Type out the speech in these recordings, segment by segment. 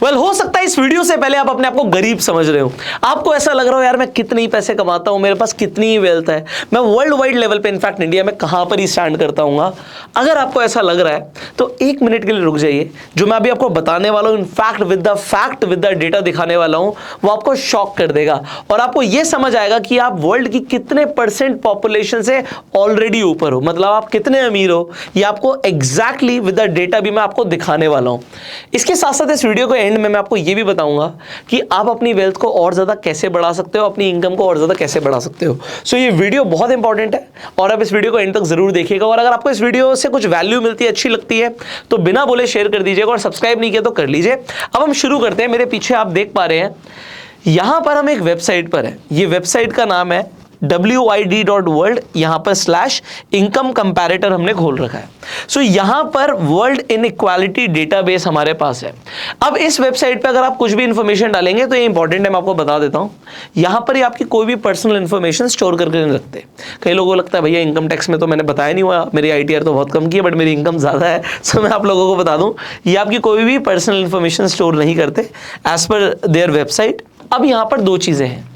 Well हो सकता है इस वीडियो से पहले आप अपने आप को गरीब समझ रहे हो, आपको ऐसा लग रहा हो यार मैं कितने ही पैसे कमाता हूं, मेरे पास कितनी ही वेल्थ है, मैं वर्ल्ड वाइड लेवल पे इनफैक्ट इंडिया में कहां पर ही स्टैंड करता हूं। अगर आपको ऐसा लग रहा है तो एक मिनट के लिए रुक जाइए, जो मैं अभी आपको बताने वाला हूं इनफैक्ट विद द डेटा दिखाने वाला हूं वो आपको शॉक कर देगा और आपको यह समझ आएगा कि आप वर्ल्ड की कितने परसेंट पॉपुलेशन से ऑलरेडी ऊपर हो, मतलब आप कितने अमीर हो, ये आपको एग्जैक्टली विद द डेटा भी मैं आपको दिखाने वाला हूं। इसके साथ साथ इस वीडियो को एंड में मैं आपको यह भी बताऊंगा कि आप अपनी वेल्थ को और ज्यादा कैसे बढ़ा सकते हो, अपनी इनकम को और ज्यादा कैसे बढ़ा सकते हो। सो ये वीडियो बहुत इंपॉर्टेंट है और आप इस वीडियो को एंड तक जरूर देखिएगा और अगर आपको इस वीडियो से कुछ वैल्यू मिलती है, अच्छी लगती है तो बिना बोले शेयर कर दीजिएगा और सब्सक्राइब नहीं किया तो कर लीजिए। अब हम शुरू करते हैं। मेरे पीछे आप देख पा रहे हैं, यहां पर हम एक वेबसाइट पर है, ये वेबसाइट का नाम है wid.world, यहां पर /income comparator हमने खोल रखा है। सो यहां पर वर्ल्ड इनइक्वालिटी डेटाबेस हमारे पास है। अब इस वेबसाइट पे अगर आप कुछ भी इंफॉर्मेशन डालेंगे तो ये इंपॉर्टेंट है, मैं आपको बता देता हूं। यहां पर ही आपकी कोई भी पर्सनल इंफॉर्मेशन स्टोर करके नहीं रखते। कई लोगों को लगता है भैया इनकम टैक्स में तो मैंने बताया नहीं हुआ, मेरी ITR तो बहुत कम की है बट मेरी इनकम ज्यादा है। सो मैं आप लोगों को बता दूं, ये आपकी कोई भी पर्सनल इंफॉर्मेशन स्टोर नहीं करते एज पर देयर वेबसाइट। अब यहां पर दो चीजें हैं,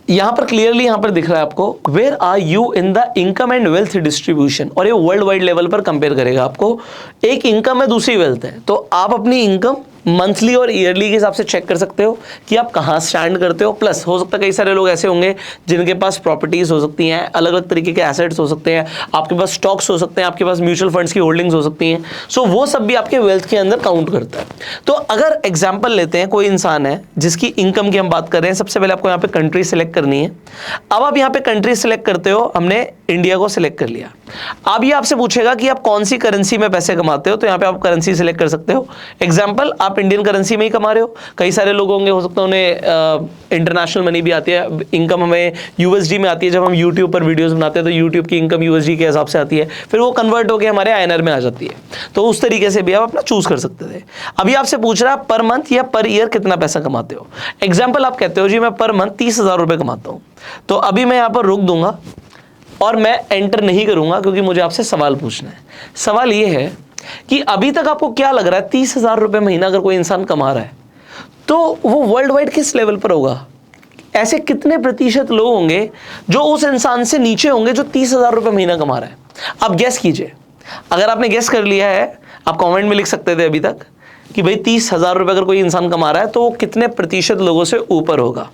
यहां पर क्लियरली यहां पर दिख रहा है आपको where are you in the income and wealth distribution, और ये वर्ल्ड वाइड लेवल पर कंपेयर करेगा आपको। एक इनकम है, दूसरी वेल्थ है, तो आप अपनी इनकम मंथली और ईयरली के हिसाब से चेक कर सकते हो कि आप कहां स्टैंड करते हो। प्लस हो सकता है कई सारे लोग ऐसे होंगे जिनके पास प्रॉपर्टीज हो सकती हैं, अलग अलग तरीके के एसेट्स हो सकते हैं, आपके पास स्टॉक्स हो सकते हैं, आपके पास म्यूचुअल फंड्स की होल्डिंग्स हो सकती हैं। सो वो सब भी आपके वेल्थ के अंदर काउंट करता है। तो अगर एग्जाम्पल लेते हैं, कोई इंसान है जिसकी इनकम की हम बात कर रहे हैं, सबसे पहले आपको यहाँ पे कंट्री सेलेक्ट करनी है। अब आप यहाँ पे कंट्री सेलेक्ट करते हो, हमने इंडिया को सिलेक्ट कर लिया। अब ये आपसे पूछेगा कि आप कौन सी करेंसी में पैसे कमाते हो, तो यहाँ पे आप करेंसी सिलेक्ट कर सकते हो। एग्जाम्पल, आप इंडियन करेंसी में ही कमा रहे हो, कई सारे लोग होंगे हो सकता है उन्हें इंटरनेशनल मनी भी आती है, इनकम हमें USD में आती है। जब हम YouTube पर वीडियोस बनाते हैं तो YouTube की इनकम USD के हिसाब से आती है, फिर वो कन्वर्ट होकर हमारे INR में आ जाती है। तो उस तरीके से भी आप अपना चूज कर सकते थे। अभी आपसे पूछ रहा है पर मंथ या पर ईयर कितना पैसा कमाते हो। एग्जाम्पल, आप कहते हो जी मैं पर मंथ 30,000 रुपए कमाता हूँ, तो अभी मैं यहाँ पर रुक दूंगा और मैं एंटर नहीं करूंगा क्योंकि मुझे आपसे सवाल पूछना है। सवाल ये है कि अभी तक आपको क्या लग रहा है 30,000 रुपए महीना अगर कोई इंसान कमा रहा है तो वो वर्ल्ड वाइड किस लेवल पर होगा? ऐसे कितने प्रतिशत लोग होंगे जो उस इंसान से नीचे होंगे जो 30,000 रुपए महीना कमा रहा है? आप गेस कीजिए। अगर आपने गेस कर लिया है, आप कमेंट में लिख सकते थे अभी तक कि भाई 30,000 रुपए अगर कोई इंसान कमा रहा है तो वो कितने प्रतिशत लोगों से ऊपर होगा।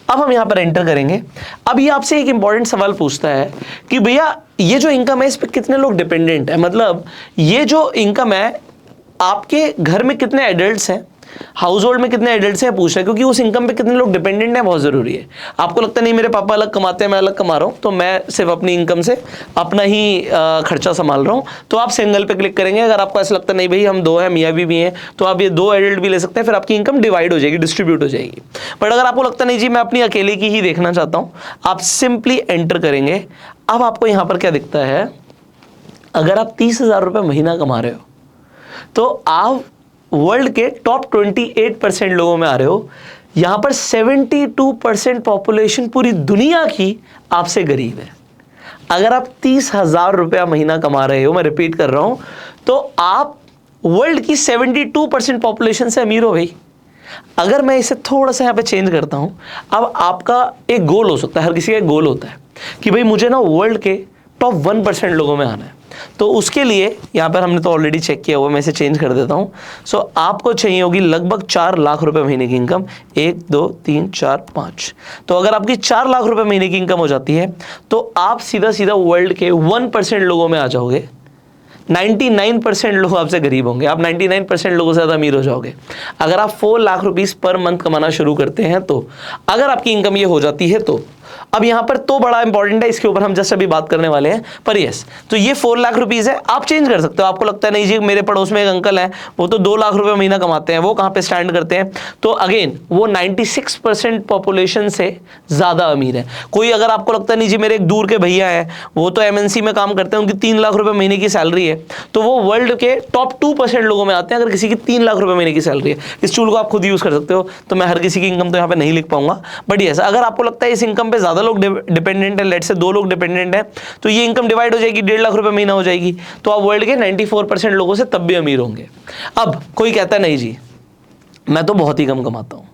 अब हम यहां पर एंटर करेंगे। अब ये आपसे एक इंपॉर्टेंट सवाल पूछता है कि भैया ये जो इनकम है इस पे कितने लोग डिपेंडेंट है, मतलब ये जो इनकम है आपके घर में कितने एडल्ट्स हैं, हाउस होल्ड में कितने एडल्ट्स हैं पूछ रहे हैं, क्योंकि उस इनकम पे कितने लोग डिपेंडेंट हैं बहुत जरूरी है। आपको लगता नहीं मेरे पापा अलग कमाते हैं मैं अलग कमा रहा हूं तो मैं सिर्फ अपनी इनकम से अपना ही खर्चा संभाल रहा हूं, तो आप सिंगल पे क्लिक करेंगे। अगर आपको ऐसा लगता नहीं भाई हम दो हैं, मियाँ भी हैं, तो आप ये 2 एडल्ट भी ले सकते हैं, फिर आपकी इनकम डिवाइड हो जाएगी, डिस्ट्रीब्यूट हो जाएगी। बट अगर आपको लगता नहीं जी मैं अपनी अकेले की ही देखना चाहता हूं, आप सिंपली एंटर करेंगे। अब आपको यहां पर क्या दिखता है, अगर आप 30,000 रुपए महीना कमा रहे हो तो आप वर्ल्ड के टॉप 28% लोगों में आ रहे हो। यहां पर 72% पॉपुलेशन पूरी दुनिया की आपसे गरीब है। अगर आप 30,000 रुपया महीना कमा रहे हो, मैं रिपीट कर रहा हूं, तो आप वर्ल्ड की 72% पॉपुलेशन से अमीर हो भाई। अगर मैं इसे थोड़ा सा यहां पे चेंज करता हूं, अब आपका एक गोल हो सकता है, हर किसी का एक गोल होता है कि भाई मुझे ना वर्ल्ड के टॉप 1% लोगों में आना है। तो उसके लिए यहाँ पर हमने तो ऑलरेडी चेक किया हुआ, मैं इसे चेंज कर देता हूँ। सो आपको चाहिए होगी लगभग 4 लाख रुपए महीने की इनकम, 1 2 3 4 5। तो अगर आपकी 4 लाख रुपए महीने की इनकम हो जाती है तो आप सीधा सीधा वर्ल्ड के 1% लोगों में आ जाओगे। 99% लोग आपसे गरीब होंगे, आप 99% लोगों से ज़्यादा अमीर हो जाओगे। अगर आप 4 लाख रुपीस पर मंथ कमाना शुरू करते हैं तो, अगर आपकी इनकम ये हो जाती है तो, अब यहां पर तो बड़ा इंपॉर्टेंट है, इसके ऊपर हम जस्ट अभी बात करने वाले हैं। पर यस, तो ये 4 लाख रुपीस है, आप चेंज कर सकते हो। आपको लगता है नहीं जी मेरे पड़ोस में एक अंकल है वो तो 2 लाख रुपए महीना कमाते हैं, वो कहां पे स्टैंड करते हैं, तो अगेन वो 96% पॉपुलेशन से ज्यादा अमीर है। कोई अगर आपको लगता है नहीं जी मेरे एक दूर के भैया है वो तो MNC में काम करते हैं, उनकी 3 लाख रुपए महीने की सैलरी है, तो वो वर्ल्ड के टॉप 2% लोगों में आते हैं अगर किसी की 3 लाख रुपए महीने की सैलरी है। इस टूल को आप खुद यूज कर सकते हो, तो मैं हर किसी की इनकम तो यहाँ पे नहीं लिख पाऊंगा। बट यस, अगर आपको लगता है इस इनकम पे ज्यादा लोग डिपेंडेंट है, लेट से 2 लोग डिपेंडेंट है, तो ये इनकम डिवाइड हो जाएगी, 1.5 लाख रुपए महीना हो जाएगी, तो आप वर्ल्ड के 94% लोगों से तब भी अमीर होंगे। अब कोई कहता है नहीं जी मैं तो बहुत ही कम कमाता हूँ,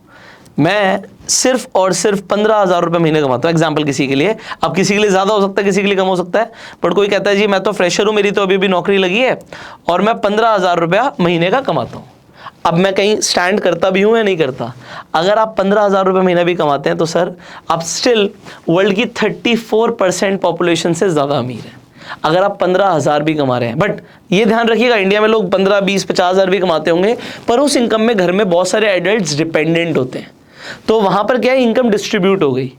मैं सिर्फ और सिर्फ 15,000 रुपये महीने कमाता हूँ एग्जाम्पल किसी के लिए। अब किसी के लिए ज़्यादा हो सकता है, किसी के लिए कम हो सकता है, बट कोई कहता है जी मैं तो फ्रेशर हूँ, मेरी तो अभी भी नौकरी लगी है और मैं 15,000 रुपया महीने का कमाता हूँ। अब मैं कहीं स्टैंड करता भी हूँ या नहीं करता? अगर आप 15,000 रुपये महीना भी कमाते हैं तो सर आप स्टिल वर्ल्ड की 34% पॉपुलेशन से ज़्यादा अमीर हैं, अगर आप 15,000 भी कमा रहे हैं। बट ये ध्यान रखिएगा, इंडिया में लोग 15, 20, 50,000 भी कमाते होंगे, पर उस इनकम में घर में बहुत सारे एडल्ट्स डिपेंडेंट होते हैं, तो वहाँ पर क्या है, इनकम डिस्ट्रीब्यूट हो गई,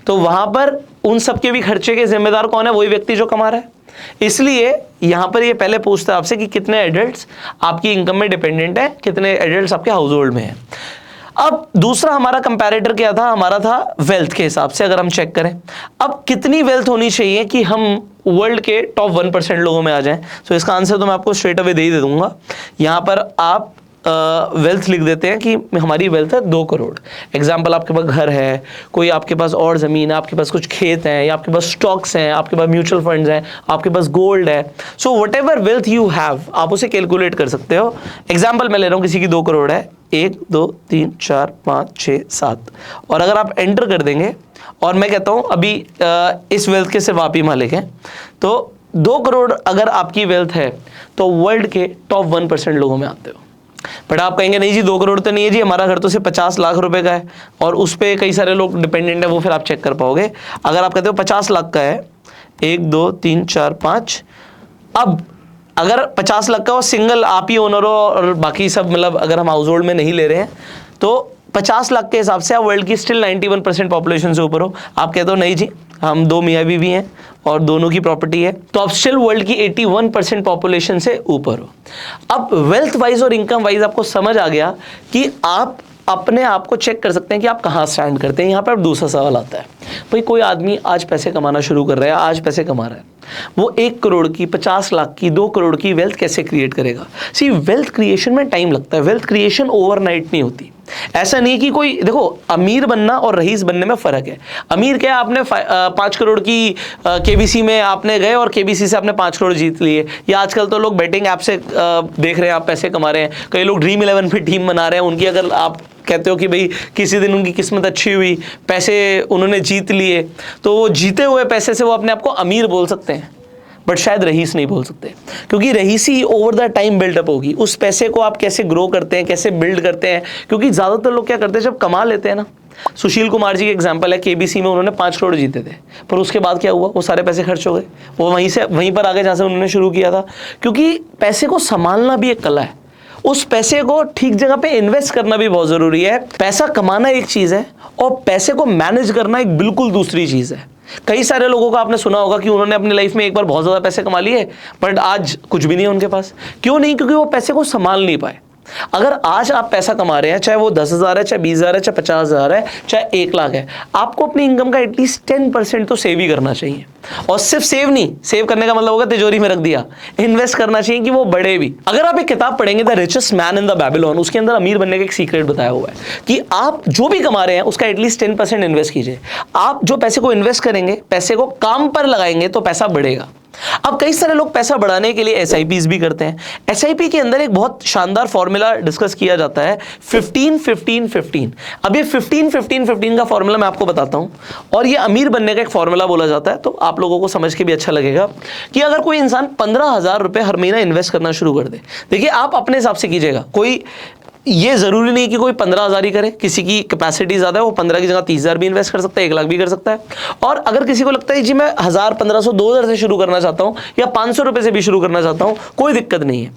तो वहाँ पर उन सबके भी खर्चे के जिम्मेदार कौन है? वही व्यक्ति जो कमा रहा है। इसलिए यहाँ पर ये पहले पूछता है आपसे कि कितने एडल्ट्स आपकी इनकम में डिपेंडेंट है, कितने एडल्ट्स आपके हाउस होल्ड में है। अब दूसरा हमारा कंपैरेटर क्या था? हमारा था वेल्थ के हिसाब से। अगर हम चेक करें अब कितनी वेल्थ होनी चाहिए कि हम वर्ल्ड के टॉप 1% लोगों में आ जाएं, तो इसका आंसर तो मैं आपको स्ट्रेट अवे दे दूंगा। यहाँ पर आप वेल्थ लिख देते हैं कि हमारी वेल्थ है 2 करोड़। एग्जाम्पल, आपके पास घर है, कोई आपके पास और ज़मीन है, आपके पास कुछ खेत हैं, या आपके पास स्टॉक्स हैं, आपके पास म्यूचुअल फंड्स हैं, आपके पास गोल्ड है। So what ever wealth you have आप उसे कैलकुलेट कर सकते हो। एग्जाम्पल मैं ले रहा हूँ, किसी की 2 करोड़ है, 1, 2, 3, 4, 5, 6, 7, और अगर आप एंटर कर देंगे और मैं कहता हूँ अभी इस वेल्थ के सिर्फ आप ही मालिक हैं, तो 2 करोड़ अगर आपकी वेल्थ है तो वर्ल्ड के टॉप 1% लोगों में आते हो। बट आप कहेंगे नहीं जी 2 करोड़ तो नहीं है जी, हमारा घर तो सिर्फ 50 लाख रुपए का है और उस पर कई सारे लोग डिपेंडेंट है, वो फिर आप चेक कर पाओगे। अगर आप कहते हो 50 लाख का है, 1, 2, 3, 4, 5, अब अगर 50 लाख का हो, सिंगल आप ही ओनर हो और बाकी सब मतलब अगर हम हाउस होल्ड में नहीं ले रहे हैं, तो 50 लाख के हिसाब से आप वर्ल्ड की स्टिल 91% पॉपुलेशन से ऊपर हो। आप कहते हो नहीं जी हम 2 मियाँ बीवी हैं और दोनों की प्रॉपर्टी है, तो आप स्टिल वर्ल्ड की 81% पॉपुलेशन से ऊपर हो। अब वेल्थ वाइज और इनकम वाइज आपको समझ आ गया कि आप अपने आप को चेक कर सकते हैं कि आप कहाँ स्टैंड करते हैं। यहाँ पर दूसरा सवाल आता है, भाई कोई आदमी आज पैसे कमाना शुरू कर रहा है, आज पैसे कमा रहा है, वो 1 करोड़ की, 50 लाख की, 2 करोड़ की वेल्थ कैसे क्रिएट करेगा? सी वेल्थ क्रिएशन में टाइम लगता है, वेल्थ क्रिएशन ओवरनाइट नहीं होती। ऐसा नहीं कि कोई, देखो अमीर बनना और रईस बनने में फ़र्क है। अमीर क्या, आपने 5 करोड़ की केबीसी में आपने गए और केबीसी से आपने 5 करोड़ जीत लिए, या आजकल तो लोग बेटिंग ऐप से देख रहे हैं आप पैसे कमा रहे हैं, कई लोग ड्रीम 11 पे टीम बना रहे हैं, उनकी अगर आप कहते हो कि भाई किसी दिन उनकी किस्मत अच्छी हुई, पैसे उन्होंने जीत लिए, तो वो जीते हुए पैसे से वो अपने आप को अमीर बोल सकते हैं, बट शायद रईस नहीं बोल सकते, क्योंकि रईसी ओवर द टाइम बिल्डअप होगी। उस पैसे को आप कैसे ग्रो करते हैं, कैसे बिल्ड करते हैं, क्योंकि ज़्यादातर लोग क्या करते हैं जब कमा लेते हैं ना, सुशील कुमार जी के एग्जाम्पल है, केबीसी में उन्होंने 5 करोड़ जीते थे, पर उसके बाद क्या हुआ, वो सारे पैसे खर्च हो गए, वो वहीं पर आ गए जहाँ से उन्होंने शुरू किया था। क्योंकि पैसे को संभालना भी एक कला है, उस पैसे को ठीक जगह पे इन्वेस्ट करना भी बहुत ज़रूरी है। पैसा कमाना एक चीज़ है और पैसे को मैनेज करना एक बिल्कुल दूसरी चीज़ है। कई सारे लोगों को आपने सुना होगा कि उन्होंने अपनी लाइफ में एक बार बहुत ज़्यादा पैसे कमा लिए, बट आज कुछ भी नहीं है उनके पास। क्यों नहीं? क्योंकि वो पैसे को संभाल नहीं पाए। अगर आज आप पैसा कमा रहे हैं, चाहे वो 10,000 है, चाहे 20,000 है, चाहे 50,000 है, चाहे 1 लाख है, आपको अपनी इनकम का एटलीस्ट 10% तो सेव ही करना चाहिए। और सिर्फ सेव नहीं, सेव करने का मतलब होगा तिजोरी में रख दिया, इन्वेस्ट करना चाहिए कि वो बढ़े भी। अगर आप एक किताब पढ़ेंगे the richest man in the Babylon, उसके अंदर अमीर बनने का एक सीक्रेट बताया हुआ है कि आप जो भी कमा रहे हैं उसका एटलीस्ट 10% इन्वेस्ट कीजिए। आप जो पैसे को इन्वेस्ट करेंगे, पैसे को काम पर लगाएंगे तो पैसा बढ़ेगा। अब कई सारे लोग पैसा बढ़ाने के लिए एसआईपीज भी करते हैं। एसआईपी के अंदर एक बहुत शानदार फॉर्मूला डिस्कस किया जाता है 15-15-15। अब ये 15-15-15 का फॉर्मूला मैं आपको बताता हूं, और ये अमीर बनने का एक फॉर्मूला बोला जाता है, तो आप लोगों को समझ के भी अच्छा लगेगा कि अगर कोई इंसान 15,000 रुपए हर महीना इन्वेस्ट करना शुरू कर दे, देखिए आप अपने हिसाब से कीजिएगा, कोई ये जरूरी नहीं कि कोई 15,000 ही करे, किसी की कैपेसिटी ज्यादा है वो 15 की जगह 30,000 भी इन्वेस्ट कर सकता है, 1 लाख भी कर सकता है। और अगर किसी को लगता है जी मैं 1,000, 1,500, 2,000 से शुरू करना चाहता हूं या 500 रुपए से भी शुरू करना चाहता हूं, कोई दिक्कत नहीं है।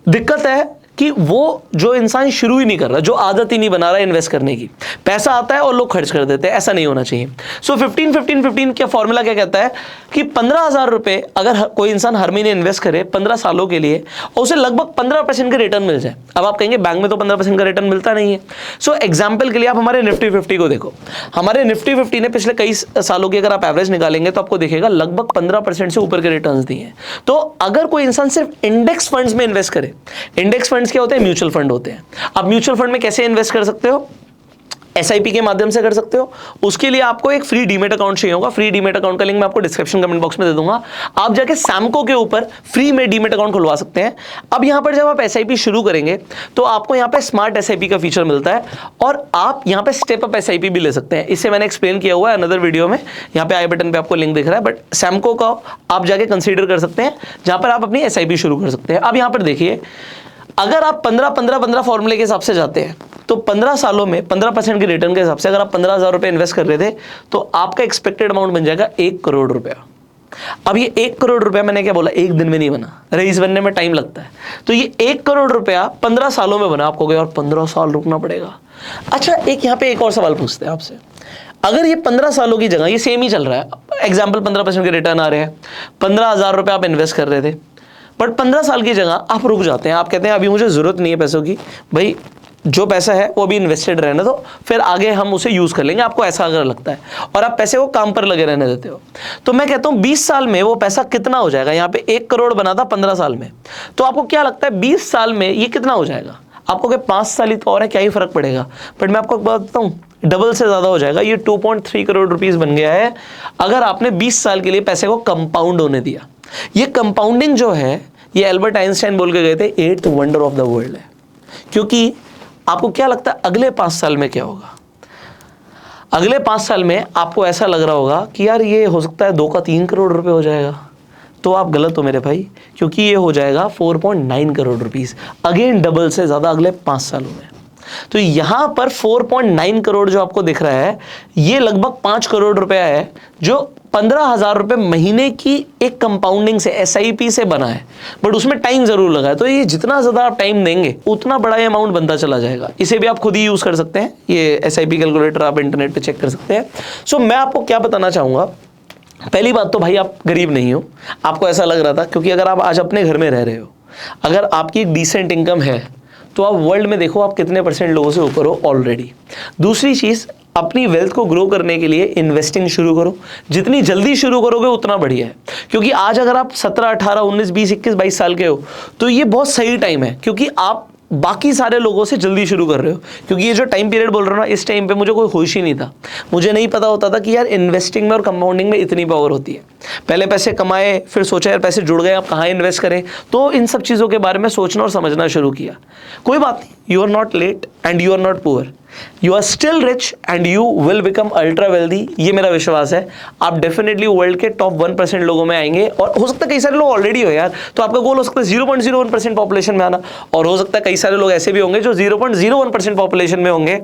दिक्कत है कि वो जो इंसान शुरू ही नहीं कर रहा, जो आदत ही नहीं बना रहा इन्वेस्ट करने की, पैसा आता है और लोग खर्च कर देते हैं, ऐसा नहीं होना चाहिए। सो 15-15-15 का फॉर्मूला क्या कहता है कि 15,000 रुपए अगर कोई इंसान हर महीने इन्वेस्ट करे 15 सालों के लिए और उसे लगभग 15% का रिटर्न मिल जाए। अब आप कहेंगे बैंक में तो 15% का रिटर्न मिलता नहीं है। सो एग्जाम्पल के लिए आप हमारे निफ्टी 50 को देखो, हमारे निफ्टी 50 ने पिछले कई सालों की अगर आप एवरेज निकालेंगे तो आपको दिखेगा लगभग 15% से ऊपर के रिटर्न दिए हैं। तो अगर कोई इंसान सिर्फ इंडेक्स फंड्स में इन्वेस्ट करे, इंडेक्स फंड्स क्या होते हैं? म्यूचुअल फंड होते हैं। आप म्यूचुअल फंड में कैसे इन्वेस्ट कर सकते हो? SIP के माध्यम से कर सकते हो। उसके लिए आपको एक फ्री डीमेट अकाउंट चाहिए होगा। फ्री डीमेट अकाउंट का लिंक मैं आपको डिस्क्रिप्शन कमेंट बॉक्स में दे दूंगा। आप जाके सैमको के ऊपर फ्री में डीमेट अकाउंट खुलवा सकते हैं। अब यहां पर जब आप SIP शुरू करेंगे तो आपको यहां पे स्मार्ट SIP का फीचर मिलता है और आप यहां पे स्टेप अप SIP भी ले सकते हैं। इसे मैंने एक्सप्लेन किया हुआ है अनदर वीडियो में, यहां पे आई बटन पे आपको लिंक दिख रहा है। बट सैमको का आप जाके कंसीडर कर सकते हैं जहां पर आप अपनी SIP शुरू कर सकते हैं। अब यहां पर देखिए, अगर आप 15-15-15 फॉर्मूले के हिसाब से जाते हैं तो 15 सालों में 15% की रिटर्न के हिसाब से अगर आप 15,000 रुपए इन्वेस्ट कर रहे थे तो आपका एक्सपेक्टेड अमाउंट बन जाएगा 1 करोड़ रुपया। अब ये 1 करोड़ रुपया मैंने क्या बोला, एक दिन में नहीं बना, रईस बनने में टाइम लगता है। तो ये 1 करोड़ रुपया 15 सालों में बना। आपको और 15 साल रुकना पड़ेगा। अच्छा, एक यहाँ पे एक और सवाल पूछते हैं आपसे, अगर ये 15 सालों की जगह ये सेम ही चल रहा है, एग्जाम्पल 15% के रिटर्न आ रहे हैं, 15,000 रुपये आप इन्वेस्ट कर रहे थे, बट 15 साल की जगह आप रुक जाते हैं, आप कहते हैं अभी मुझे जरूरत नहीं है पैसों की, भाई जो पैसा है वो भी इन्वेस्टेड रहने दो, फिर आगे हम उसे यूज कर लेंगे, आपको ऐसा अगर लगता है, और आप पैसे को काम पर लगे रहने देते हो, तो मैं कहता हूं 20 साल में वो पैसा कितना हो जाएगा। यहाँ पे 1 करोड़ बना था 15 साल में, तो आपको क्या लगता है 20 साल में ये कितना हो जाएगा? आपको क्या 5 साल ही तो और है, क्या ही फर्क पड़ेगा? बट मैं आपको बताता हूँ, डबल से ज्यादा हो जाएगा। ये 2.3 करोड़ रुपीस बन गया है अगर आपने 20 साल के लिए पैसे को कंपाउंड होने दिया। ये कंपाउंडिंग जो है, ये एल्बर्ट आइंस्टाइन बोल के गए थे 8th wonder of the world है। क्योंकि आपको क्या लगता है अगले 5 साल में क्या होगा? अगले 5 साल में आपको ऐसा लग रहा होगा कि यार ये हो सकता है 2 का 3 करोड़ रुपए हो जाएगा, तो आप गलत हो मेरे भाई, क्योंकि ये हो जाएगा 4.9 करोड़ रुपीस, अगेन डबल से ज्यादा अगले 5 सालों में। तो यहां पर 4.9 करोड़ जो आपको दिख रहा है, ये लगभग 5 करोड़ रुपया है जो 15,000 रुपए महीने की एक कंपाउंडिंग से SIP से बना है। बट उसमें टाइम जरूर लगा है, तो ये जितना ज्यादा आप टाइम देंगे उतना बड़ा ये अमाउंट बनता चला जाएगा। इसे भी आप खुद ही यूज कर सकते हैं, ये SIP कैलकुलेटर आप इंटरनेट पे चेक कर सकते हैं। सो मैं आपको क्या बताना चाहूंगा, पहली बात तो भाई आप गरीब नहीं हो, आपको ऐसा लग रहा था, क्योंकि अगर आप आज अपने घर में रह रहे हो, अगर आपकी डिसेंट इनकम है, तो आप वर्ल्ड में देखो आप कितने % लोगों से ऊपर हो ऑलरेडी। दूसरी चीज, अपनी वेल्थ को ग्रो करने के लिए इन्वेस्टिंग शुरू करो। जितनी जल्दी शुरू करोगे उतना बढ़िया है, क्योंकि आज अगर आप 17, 18, 19, 20, 21, 22 साल के हो तो ये बहुत सही टाइम है, क्योंकि आप बाकी सारे लोगों से जल्दी शुरू कर रहे हो। क्योंकि ये जो टाइम पीरियड बोल रहा हूं ना, इस टाइम पे मुझे कोई होश ही नहीं था, मुझे नहीं पता होता था कि यार इन्वेस्टिंग में और कंपाउंडिंग में इतनी पावर होती है। पहले पैसे कमाए, फिर सोचा यार पैसे जुड़ गए, अब कहाँ इन्वेस्ट करें, तो इन सब चीज़ों के बारे में सोचना और समझना शुरू किया। कोई बात नहीं, you are not late and you are not poor, you are still rich and you will become ultra wealthy, ये मेरा विश्वास है। आप डेफिनेटली वर्ल्ड के टॉप 1% लोगों में आएंगे, और हो सकता है कई सारे लोग ऑलरेडी हो यार, तो आपका गोल हो सकता है 0.01% पॉपुलेशन में आना, और हो सकता है कई सारे लोग ऐसे भी होंगे जो 0.01% पॉपुलेशन में होंगे,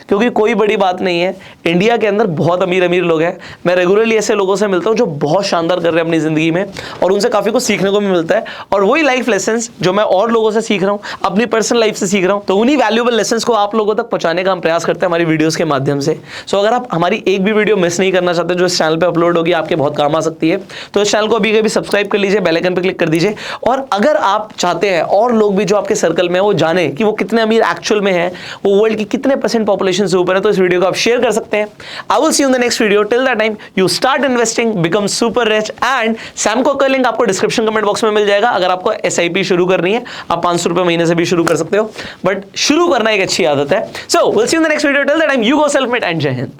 क्योंकि कोई बड़ी बात नहीं है, इंडिया के अंदर बहुत अमीर अमीर लोग हैं। मैं रेगुलरली ऐसे लोगों से मिलता हूँ जो बहुत शानदार कर रहे हैं अपनी जिंदगी में, और उनसे काफी कुछ सीखने को भी मिलता है, और वही लाइफ लेसन्स जो मैं और लोगों से सीख रहा हूँ, अपनी पर्सनल लाइफ से सीख रहा हूँ, तो उन्हीं वैल्यूएबल लेसन्स को आप लोगों तक पहुंचाने का हम प्रयास करते हैं हमारी वीडियोस के माध्यम से। सो अगर आप हमारी एक भी वीडियो मिस नहीं करना चाहते जो इस चैनल पे अपलोड होगी, आपके बहुत काम आ सकती है, तो इस चैनल को अभी कभी सब्सक्राइब कर लीजिए, बेल आइकन पे क्लिक कर दीजिए। और अगर आप चाहते हैं और लोग भी जो आपके सर्कल में है वो जाने कि वो कितने अमीर एक्चुअल में है, वो वर्ल्ड की कितने % पॉपुलेशन से ऊपर है, तो इस वीडियो को आप शेयर कर सकते हैं। I will see you in the next video, till that time you start investing, become super rich, and Samco का लिंक आपको डिस्क्रिप्शन कमेंट बॉक्स में मिल जाएगा। अगर आपको SIP शुरू करनी है, आप 500 रुपए महीने से भी शुरू कर सकते हो, बट शुरू करना एक अच्छी आदत है। So will see you in the next video, till that time you go self made and जय हिंद।